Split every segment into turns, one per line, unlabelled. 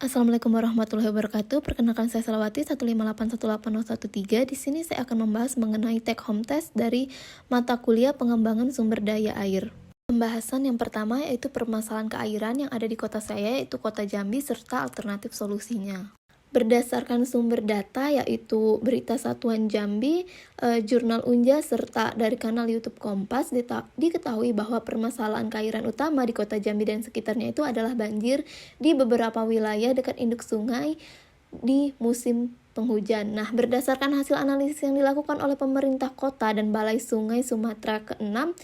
Assalamualaikum warahmatullahi wabarakatuh. Perkenalkan saya Salawati 158180113. Di sini saya akan membahas mengenai take home test dari mata kuliah pengembangan sumber daya air. Pembahasan yang pertama yaitu permasalahan keairan yang ada di kota saya, yaitu Kota Jambi, serta alternatif solusinya. Berdasarkan sumber data yaitu Berita Satuan Jambi, Jurnal Unja, serta dari kanal YouTube Kompas, diketahui bahwa permasalahan keairan utama di Kota Jambi dan sekitarnya itu adalah banjir di beberapa wilayah dekat induk sungai di musim penghujan. Nah, berdasarkan hasil analisis yang dilakukan oleh pemerintah kota dan Balai Sungai Sumatera ke-6,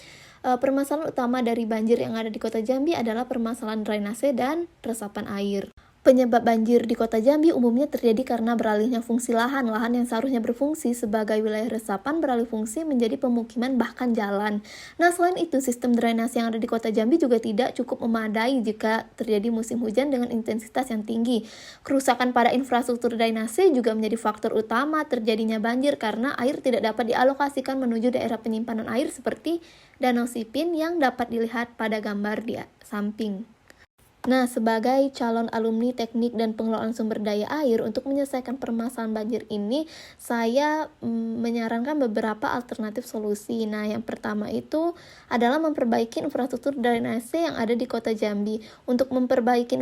permasalahan utama dari banjir yang ada di Kota Jambi adalah permasalahan drainase dan resapan air. Penyebab banjir di Kota Jambi umumnya terjadi karena beralihnya fungsi lahan yang seharusnya berfungsi sebagai wilayah resapan beralih fungsi menjadi pemukiman bahkan jalan. Nah, selain itu, sistem drainase yang ada di Kota Jambi juga tidak cukup memadai jika terjadi musim hujan dengan intensitas yang tinggi. Kerusakan pada infrastruktur drainase juga menjadi faktor utama terjadinya banjir karena air tidak dapat dialokasikan menuju daerah penyimpanan air seperti Danau Sipin yang dapat dilihat pada gambar di samping. Nah, sebagai calon alumni teknik dan pengelolaan sumber daya air, untuk menyelesaikan permasalahan banjir ini, saya menyarankan beberapa alternatif solusi. Nah, yang pertama itu adalah memperbaiki infrastruktur drainase yang ada di Kota Jambi. Untuk memperbaiki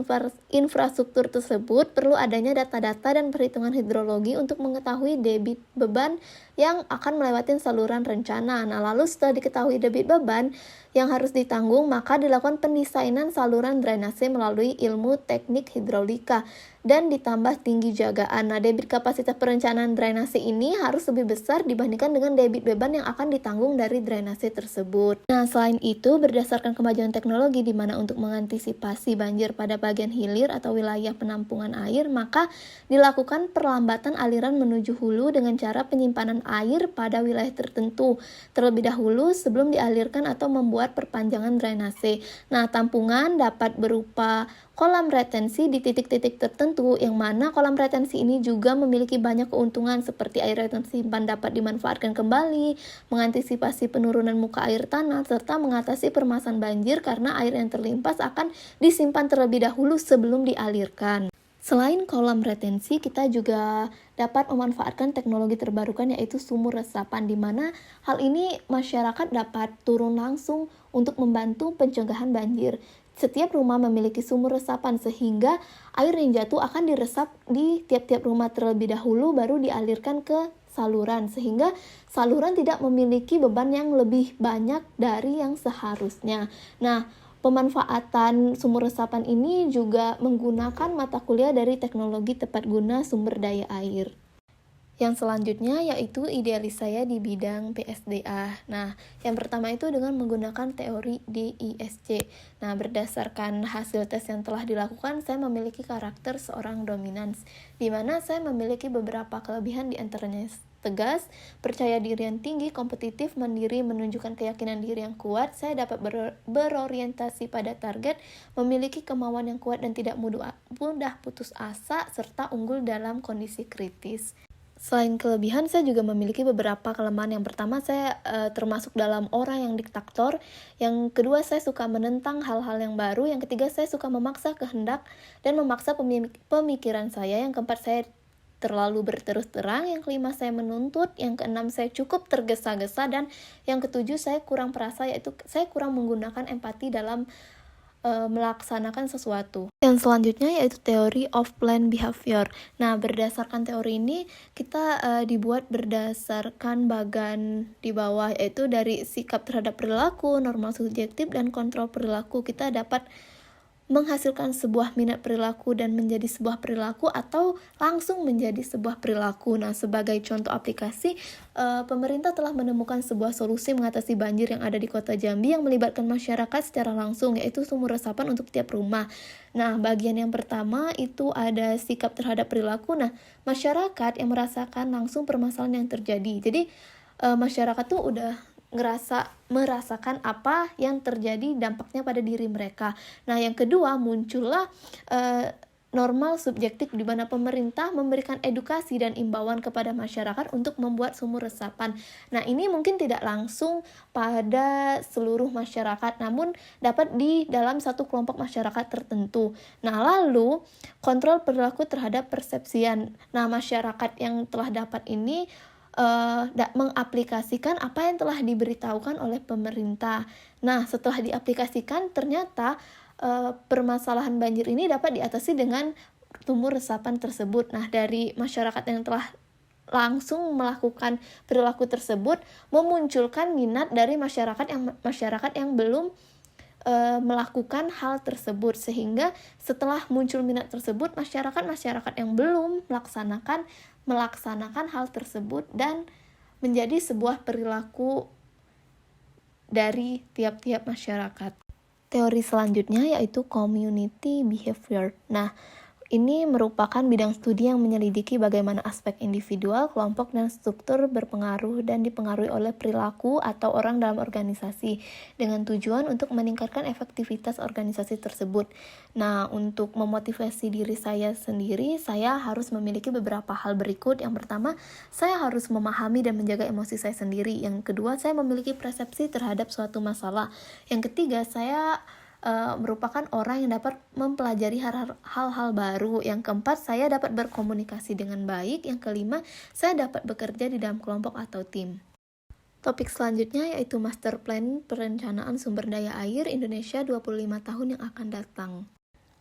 infrastruktur tersebut, perlu adanya data-data dan perhitungan hidrologi untuk mengetahui debit beban yang akan melewati saluran rencana. Nah, lalu setelah diketahui debit beban yang harus ditanggung, maka dilakukan pendesainan saluran drainase melalui ilmu teknik hidrolika dan ditambah tinggi jagaan. Nah, debit kapasitas perencanaan drainase ini harus lebih besar dibandingkan dengan debit beban yang akan ditanggung dari drainase tersebut. Nah, selain itu, berdasarkan kemajuan teknologi di mana untuk mengantisipasi banjir pada bagian hilir atau wilayah penampungan air, maka dilakukan perlambatan aliran menuju hulu dengan cara penyimpanan air pada wilayah tertentu terlebih dahulu sebelum dialirkan atau membuat perpanjangan drainase. Nah, tampungan dapat berupa kolam retensi di titik-titik tertentu, yang mana kolam retensi ini juga memiliki banyak keuntungan seperti air yang tersimpan dapat dimanfaatkan kembali, mengantisipasi penurunan muka air tanah, serta mengatasi permasalahan banjir karena air yang terlimpas akan disimpan terlebih dahulu sebelum dialirkan. Selain kolam retensi, kita juga dapat memanfaatkan teknologi terbarukan yaitu sumur resapan, di mana hal ini masyarakat dapat turun langsung untuk membantu pencegahan banjir. Setiap rumah memiliki sumur resapan sehingga air yang jatuh akan diresap di tiap-tiap rumah terlebih dahulu baru dialirkan ke saluran, sehingga saluran tidak memiliki beban yang lebih banyak dari yang seharusnya. Nah, pemanfaatan sumur resapan ini juga menggunakan mata kuliah dari teknologi tepat guna sumber daya air. Yang selanjutnya yaitu idealis saya di bidang PSDA. Nah, yang pertama itu dengan menggunakan teori DISC. Nah, berdasarkan hasil tes yang telah dilakukan, saya memiliki karakter seorang dominans, di mana saya memiliki beberapa kelebihan di antaranya tegas, percaya diri yang tinggi, kompetitif, mandiri, menunjukkan keyakinan diri yang kuat. Saya dapat berorientasi pada target, memiliki kemauan yang kuat dan tidak mudah putus asa, serta unggul dalam kondisi kritis. Selain kelebihan, saya juga memiliki beberapa kelemahan. Yang pertama, saya termasuk dalam orang yang diktator. Yang kedua, saya suka menentang hal-hal yang baru. Yang ketiga, saya suka memaksa kehendak dan memaksa pemikiran saya. Yang keempat, saya terlalu berterus terang. Yang kelima, saya menuntut. Yang keenam, saya cukup tergesa-gesa. Dan yang ketujuh, saya kurang perasa, yaitu saya kurang menggunakan empati dalam melaksanakan sesuatu. Yang selanjutnya yaitu teori of planned behavior. Nah, berdasarkan teori ini kita dibuat berdasarkan bagan di bawah, yaitu dari sikap terhadap perilaku, normal subjektif, dan kontrol perilaku. Kita dapat menghasilkan sebuah minat perilaku dan menjadi sebuah perilaku, atau langsung menjadi sebuah perilaku. Nah, sebagai contoh aplikasi, pemerintah telah menemukan sebuah solusi mengatasi banjir yang ada di Kota Jambi yang melibatkan masyarakat secara langsung, yaitu sumur resapan untuk tiap rumah. Nah, bagian yang pertama itu ada sikap terhadap perilaku. Nah, masyarakat yang merasakan langsung permasalahan yang terjadi. Jadi, masyarakat tuh udah merasakan apa yang terjadi dampaknya pada diri mereka. Nah, yang kedua muncullah normal subjektif di mana pemerintah memberikan edukasi dan imbauan kepada masyarakat untuk membuat sumur resapan. Nah, ini mungkin tidak langsung pada seluruh masyarakat, namun dapat di dalam satu kelompok masyarakat tertentu. Nah, lalu kontrol perilaku terhadap persepsian. Nah, masyarakat yang telah dapat ini mengaplikasikan apa yang telah diberitahukan oleh pemerintah. Nah, setelah diaplikasikan ternyata permasalahan banjir ini dapat diatasi dengan sumur resapan tersebut. Nah, dari masyarakat yang telah langsung melakukan perilaku tersebut memunculkan minat dari masyarakat yang belum melakukan hal tersebut, sehingga setelah muncul minat tersebut masyarakat yang belum melaksanakan hal tersebut dan menjadi sebuah perilaku dari tiap-tiap masyarakat. Teori selanjutnya yaitu community behavior. Nah, ini merupakan bidang studi yang menyelidiki bagaimana aspek individual, kelompok, dan struktur berpengaruh dan dipengaruhi oleh perilaku atau orang dalam organisasi dengan tujuan untuk meningkatkan efektivitas organisasi tersebut. Nah, untuk memotivasi diri saya sendiri, saya harus memiliki beberapa hal berikut. Yang pertama, saya harus memahami dan menjaga emosi saya sendiri. Yang kedua, saya memiliki persepsi terhadap suatu masalah. Yang ketiga, saya merupakan orang yang dapat mempelajari hal-hal baru. Yang keempat, saya dapat berkomunikasi dengan baik. Yang kelima, saya dapat bekerja di dalam kelompok atau tim. Topik selanjutnya yaitu Master Plan Perencanaan Sumber Daya Air Indonesia 25 tahun yang akan datang.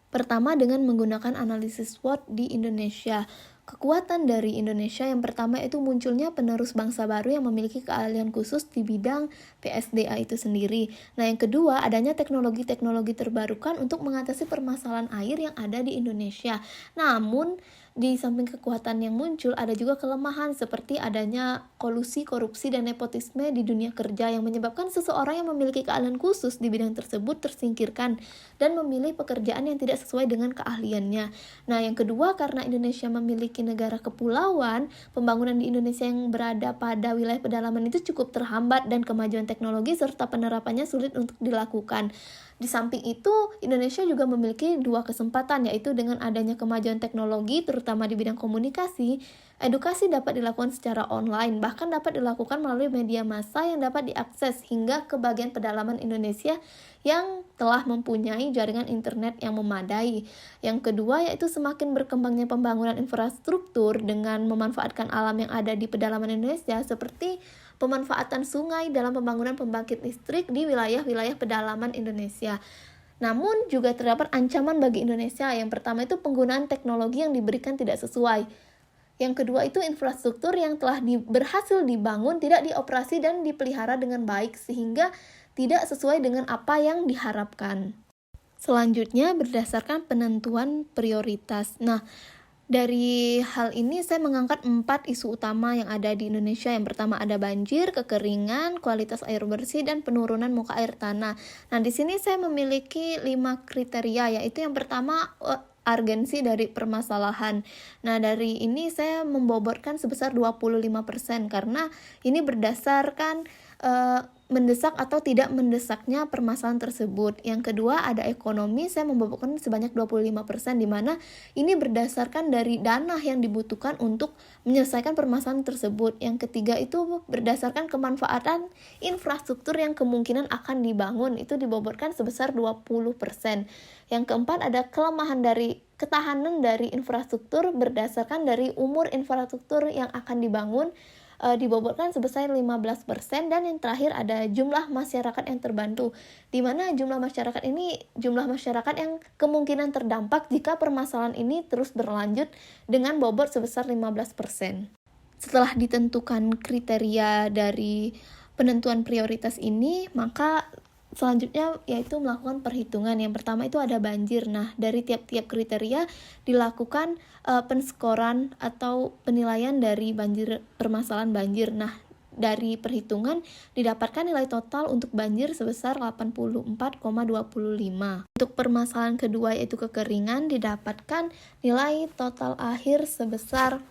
Pertama, dengan menggunakan analisis SWOT di Indonesia. Kekuatan dari Indonesia yang pertama itu munculnya penerus bangsa baru yang memiliki keahlian khusus di bidang PSDA itu sendiri. Nah, yang kedua, adanya teknologi-teknologi terbarukan untuk mengatasi permasalahan air yang ada di Indonesia. Namun, di samping kekuatan yang muncul, ada juga kelemahan seperti adanya kolusi, korupsi, dan nepotisme di dunia kerja yang menyebabkan seseorang yang memiliki keahlian khusus di bidang tersebut tersingkirkan dan memilih pekerjaan yang tidak sesuai dengan keahliannya. Nah, yang kedua, karena Indonesia memiliki negara kepulauan, pembangunan di Indonesia yang berada pada wilayah pedalaman itu cukup terhambat dan kemajuan teknologi serta penerapannya sulit untuk dilakukan. Di samping itu, Indonesia juga memiliki dua kesempatan, yaitu dengan adanya kemajuan teknologi, terutama di bidang komunikasi, edukasi dapat dilakukan secara online, bahkan dapat dilakukan melalui media massa yang dapat diakses hingga ke bagian pedalaman Indonesia yang telah mempunyai jaringan internet yang memadai. Yang kedua, yaitu semakin berkembangnya pembangunan infrastruktur dengan memanfaatkan alam yang ada di pedalaman Indonesia, seperti pemanfaatan sungai dalam pembangunan pembangkit listrik di wilayah-wilayah pedalaman Indonesia. Namun juga terdapat ancaman bagi Indonesia. Yang pertama itu penggunaan teknologi yang diberikan tidak sesuai. Yang kedua itu infrastruktur yang telah berhasil dibangun tidak dioperasi dan dipelihara dengan baik sehingga tidak sesuai dengan apa yang diharapkan. Selanjutnya berdasarkan penentuan prioritas. Nah, dari hal ini saya mengangkat 4 isu utama yang ada di Indonesia. Yang pertama ada banjir, kekeringan, kualitas air bersih, dan penurunan muka air tanah. Nah, di sini saya memiliki 5 kriteria, yaitu yang pertama urgensi dari permasalahan. Nah, dari ini saya membobotkan sebesar 25% karena ini berdasarkan mendesak atau tidak mendesaknya permasalahan tersebut. Yang kedua ada ekonomi, saya membobotkan sebanyak 25%, di mana ini berdasarkan dari dana yang dibutuhkan untuk menyelesaikan permasalahan tersebut. Yang ketiga itu berdasarkan kemanfaatan infrastruktur yang kemungkinan akan dibangun, itu dibobotkan sebesar 20%. Yang keempat ada kelemahan dari ketahanan dari infrastruktur berdasarkan dari umur infrastruktur yang akan dibangun, dibobotkan sebesar 15%. Dan yang terakhir ada jumlah masyarakat yang terbantu, di mana jumlah masyarakat yang kemungkinan terdampak jika permasalahan ini terus berlanjut dengan bobot sebesar 15%. Setelah ditentukan kriteria dari penentuan prioritas ini, maka selanjutnya yaitu melakukan perhitungan. Yang pertama itu ada banjir. Nah, dari tiap-tiap kriteria dilakukan penskoran atau penilaian dari permasalahan banjir. Nah, dari perhitungan didapatkan nilai total untuk banjir sebesar 84,25. Untuk permasalahan kedua yaitu kekeringan didapatkan nilai total akhir sebesar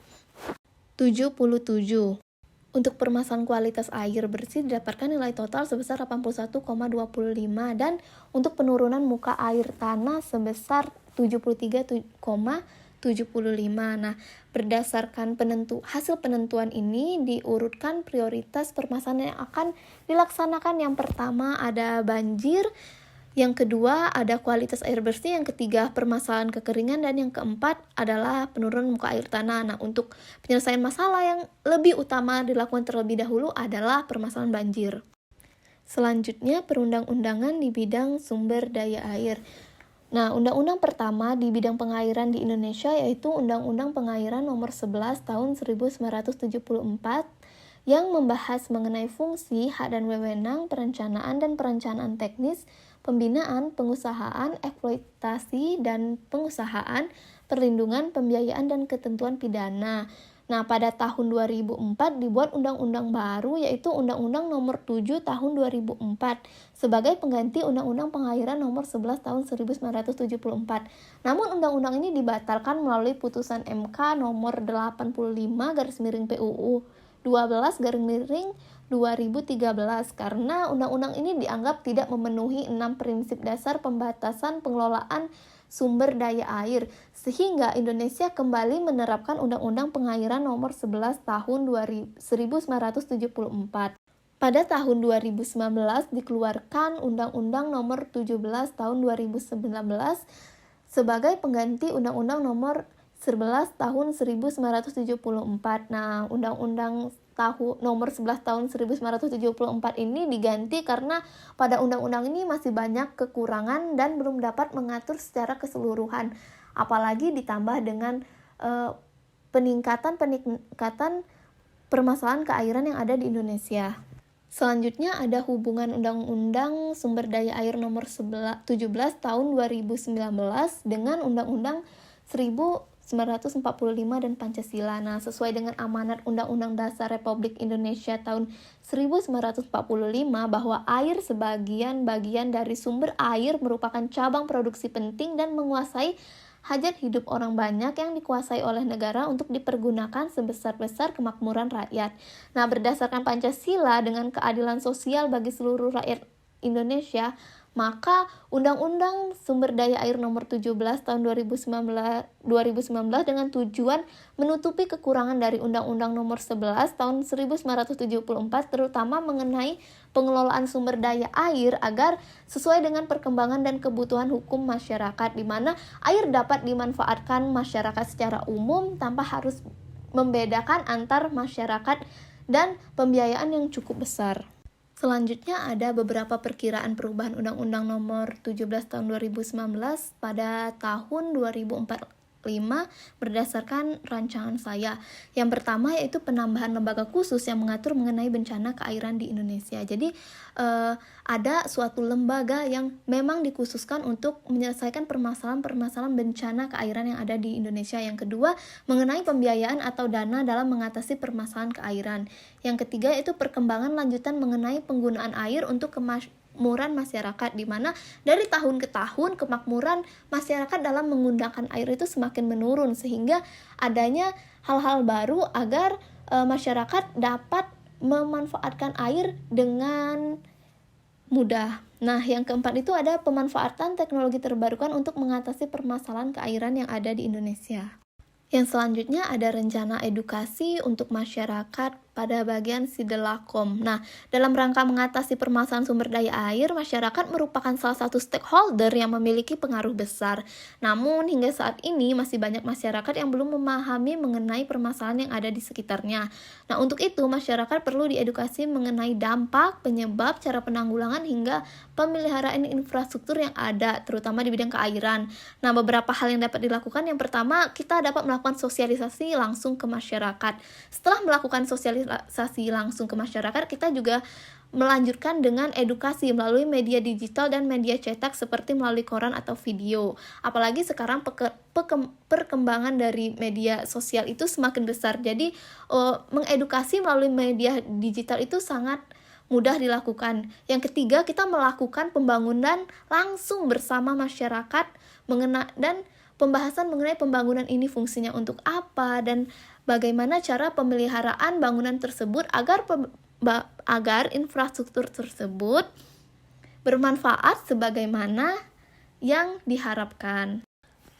77. Untuk permasalahan kualitas air bersih didapatkan nilai total sebesar 81,25, dan untuk penurunan muka air tanah sebesar 73,75. Nah, berdasarkan hasil penentuan ini diurutkan prioritas permasalahan yang akan dilaksanakan. Yang pertama ada banjir, yang kedua ada kualitas air bersih, yang ketiga permasalahan kekeringan, dan yang keempat adalah penurunan muka air tanah. Nah, untuk penyelesaian masalah yang lebih utama dilakukan terlebih dahulu adalah permasalahan banjir. Selanjutnya, perundang-undangan di bidang sumber daya air. Nah, undang-undang pertama di bidang pengairan di Indonesia yaitu Undang-Undang Pengairan Nomor 11 Tahun 1974 yang membahas mengenai fungsi, hak dan wewenang, perencanaan dan perencanaan teknis, pembinaan, pengusahaan, eksploitasi dan pengusahaan, perlindungan, pembiayaan dan ketentuan pidana. Nah, pada tahun 2004 dibuat undang-undang baru yaitu Undang-Undang Nomor 7 Tahun 2004 sebagai pengganti Undang-Undang Pengairan Nomor 11 Tahun 1974. Namun undang-undang ini dibatalkan melalui putusan MK Nomor 85/PUU 12/2013 karena undang-undang ini dianggap tidak memenuhi 6 prinsip dasar pembatasan pengelolaan sumber daya air, sehingga Indonesia kembali menerapkan Undang-Undang Pengairan Nomor 11 Tahun 1974. Pada tahun 2019 dikeluarkan Undang-Undang Nomor 17 Tahun 2019 sebagai pengganti Undang-Undang Nomor 11 Tahun 1974. Nah, Undang-Undang Nomor 11 Tahun 1974 ini diganti karena pada undang-undang ini masih banyak kekurangan dan belum dapat mengatur secara keseluruhan. Apalagi ditambah dengan peningkatan permasalahan keairan yang ada di Indonesia. Selanjutnya ada hubungan Undang-Undang Sumber Daya Air Nomor 17 Tahun 2019 dengan Undang-Undang 1945 dan Pancasila. Nah, sesuai dengan amanat Undang-Undang Dasar Republik Indonesia tahun 1945 bahwa air sebagian bagian dari sumber air merupakan cabang produksi penting dan menguasai hajat hidup orang banyak yang dikuasai oleh negara untuk dipergunakan sebesar-besar kemakmuran rakyat. Nah, berdasarkan Pancasila dengan keadilan sosial bagi seluruh rakyat Indonesia, maka Undang-Undang Sumber Daya Air Nomor 17 Tahun 2019 dengan tujuan menutupi kekurangan dari Undang-Undang Nomor 11 Tahun 1974 terutama mengenai pengelolaan sumber daya air agar sesuai dengan perkembangan dan kebutuhan hukum masyarakat, di mana air dapat dimanfaatkan masyarakat secara umum tanpa harus membedakan antar masyarakat dan pembiayaan yang cukup besar. Selanjutnya ada beberapa perkiraan perubahan Undang-Undang Nomor 17 Tahun 2019 pada tahun 2045 berdasarkan rancangan saya. Yang pertama yaitu penambahan lembaga khusus yang mengatur mengenai bencana keairan di Indonesia. Jadi ada suatu lembaga yang memang dikhususkan untuk menyelesaikan permasalahan-permasalahan bencana keairan yang ada di Indonesia. Yang kedua, mengenai pembiayaan atau dana dalam mengatasi permasalahan keairan. Yang ketiga yaitu perkembangan lanjutan mengenai penggunaan air untuk kemakmuran masyarakat, di mana dari tahun ke tahun kemakmuran masyarakat dalam menggunakan air itu semakin menurun, sehingga adanya hal-hal baru agar masyarakat dapat memanfaatkan air dengan mudah. Nah, yang keempat itu ada pemanfaatan teknologi terbarukan untuk mengatasi permasalahan keairan yang ada di Indonesia. Yang selanjutnya ada rencana edukasi untuk masyarakat pada bagian Sidelakom. Nah, dalam rangka mengatasi permasalahan sumber daya air, masyarakat merupakan salah satu stakeholder yang memiliki pengaruh besar. Namun, hingga saat ini masih banyak masyarakat yang belum memahami mengenai permasalahan yang ada di sekitarnya. Nah, untuk itu, masyarakat perlu diedukasi mengenai dampak, penyebab, cara penanggulangan, hingga pemeliharaan infrastruktur yang ada, terutama di bidang keairan. Nah, beberapa hal yang dapat dilakukan, yang pertama, kita dapat melakukan sosialisasi langsung ke masyarakat. Setelah melakukan sosialisasi langsung ke masyarakat, kita juga melanjutkan dengan edukasi melalui media digital dan media cetak seperti melalui koran atau video. Apalagi sekarang perkembangan dari media sosial itu semakin besar. Jadi mengedukasi melalui media digital itu sangat mudah dilakukan. Yang ketiga, kita melakukan pembangunan langsung bersama masyarakat dan pembahasan mengenai pembangunan ini fungsinya untuk apa dan bagaimana cara pemeliharaan bangunan tersebut agar infrastruktur tersebut bermanfaat sebagaimana yang diharapkan.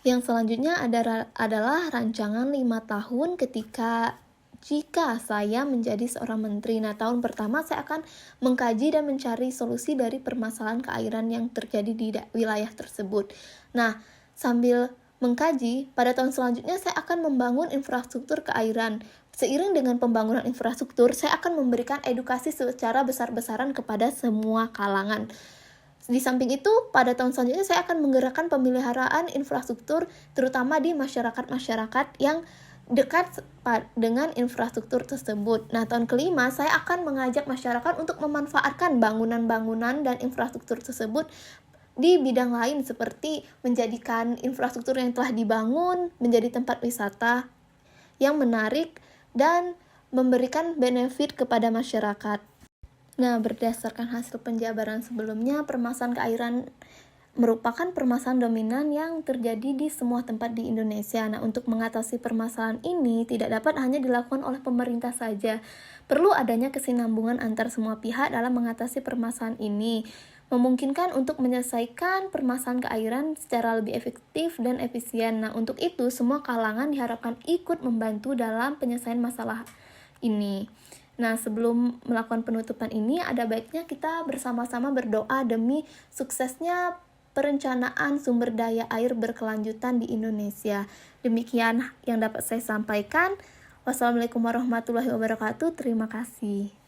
Yang selanjutnya adalah rancangan 5 tahun jika saya menjadi seorang menteri. Nah, tahun pertama saya akan mengkaji dan mencari solusi dari permasalahan keairan yang terjadi di wilayah tersebut. Nah, sambil mengkaji, pada tahun selanjutnya saya akan membangun infrastruktur keairan. Seiring dengan pembangunan infrastruktur, saya akan memberikan edukasi secara besar-besaran kepada semua kalangan. Di samping itu, pada tahun selanjutnya saya akan menggerakkan pemeliharaan infrastruktur, terutama di masyarakat-masyarakat yang dekat dengan infrastruktur tersebut. Nah, tahun kelima, saya akan mengajak masyarakat untuk memanfaatkan bangunan-bangunan dan infrastruktur tersebut di bidang lain, seperti menjadikan infrastruktur yang telah dibangun menjadi tempat wisata yang menarik dan memberikan benefit kepada masyarakat. Nah, berdasarkan hasil penjabaran sebelumnya, permasalahan keairan merupakan permasalahan dominan yang terjadi di semua tempat di Indonesia. Nah, untuk mengatasi permasalahan ini tidak dapat hanya dilakukan oleh pemerintah saja. Perlu adanya kesinambungan antar semua pihak dalam mengatasi permasalahan ini, memungkinkan untuk menyelesaikan permasalahan keairan secara lebih efektif dan efisien. Nah, untuk itu semua kalangan diharapkan ikut membantu dalam penyelesaian masalah ini. Nah, sebelum melakukan penutupan ini, ada baiknya kita bersama-sama berdoa demi suksesnya perencanaan sumber daya air berkelanjutan di Indonesia. Demikian yang dapat saya sampaikan. Wassalamualaikum warahmatullahi wabarakatuh. Terima kasih.